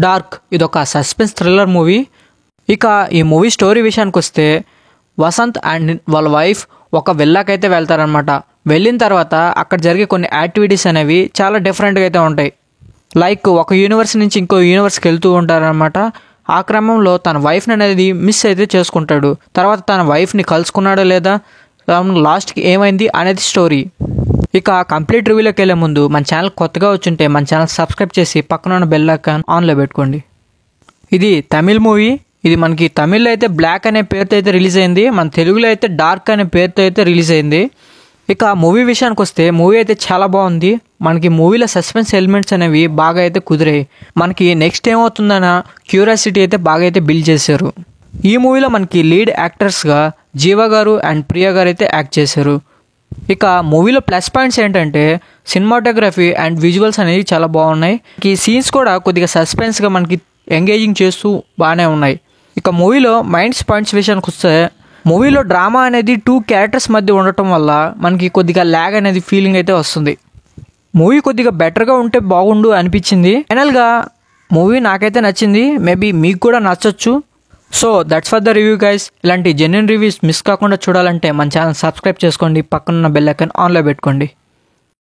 Dark ఇదొక suspense thriller movie. ఇక ఈ మూవీ స్టోరీ విషయానికి వస్తే వసంత్ అండ్ వాళ్ళ వైఫ్ ఒక విల్లాకైతే వెళ్తారనమాట. వెళ్ళిన తర్వాత అక్కడ జరిగే కొన్ని యాక్టివిటీస్ అనేవి చాలా డిఫరెంట్గా అయితే ఉంటాయి. లైక్ ఒక యూనివర్స్ నుంచి ఇంకో యూనివర్స్కి వెళ్తూ ఉంటారనమాట. ఆ క్రమంలో తన వైఫ్ని అనేది మిస్ అయితే చేసుకుంటాడు. తర్వాత తన వైఫ్ని కలుసుకున్నాడో లేదా, లాస్ట్కి ఏమైంది అనేది స్టోరీ. ఇక కంప్లీట్ రివ్యూలోకి వెళ్ళే ముందు మన ఛానల్ కొత్తగా వచ్చుంటే మన ఛానల్ సబ్స్క్రైబ్ చేసి పక్కన ఉన్న బెల్ ఐకాన్ ఆన్లో పెట్టుకోండి. ఇది తమిళ్ మూవీ. ఇది మనకి తమిళ్లో అయితే బ్లాక్ అనే పేరుతో అయితే రిలీజ్ అయింది, మన తెలుగులో అయితే డార్క్ అనే పేరుతో అయితే రిలీజ్ అయింది. ఇక మూవీ విషయానికి వస్తే మూవీ అయితే చాలా బాగుంది. మనకి మూవీలో సస్పెన్స్ ఎలిమెంట్స్ అనేవి బాగా అయితే కుదిరాయి. మనకి నెక్స్ట్ ఏమవుతుందన్న క్యూరియాసిటీ అయితే బాగా అయితే బిల్డ్ చేశారు. ఈ మూవీలో మనకి లీడ్ యాక్టర్స్గా జీవా గారు అండ్ ప్రియా గారు అయితే యాక్ట్ చేశారు. ఇక మూవీలో ప్లస్ పాయింట్స్ ఏంటంటే సినిమాటోగ్రఫీ అండ్ విజువల్స్ అనేవి చాలా బాగున్నాయి. ఈ సీన్స్ కూడా కొద్దిగా సస్పెన్స్గా మనకి ఎంగేజింగ్ చేస్తూ బాగానే ఉన్నాయి. ఇక మూవీలో మైనస్ పాయింట్స్ విషయానికి వస్తే మూవీలో డ్రామా అనేది 2 క్యారెక్టర్స్ మధ్య ఉండటం వల్ల మనకి కొద్దిగా ల్యాగ్ అనేది ఫీలింగ్ అయితే వస్తుంది. మూవీ కొద్దిగా బెటర్గా ఉంటే బాగుండు అనిపించింది. ఫైనల్గా మూవీ నాకైతే నచ్చింది. మేబీ మీకు కూడా నచ్చొచ్చు. So that's for the review guys. ఇలాంటి జెన్యూన్ రివ్యూస్ మిస్ కాకుండా చూడాలంటే మన ఛానల్ సబ్స్క్రైబ్ చేసుకోండి, పక్కనున్న బెల్ ఐకాన్ ఆన్లో పెట్టుకోండి.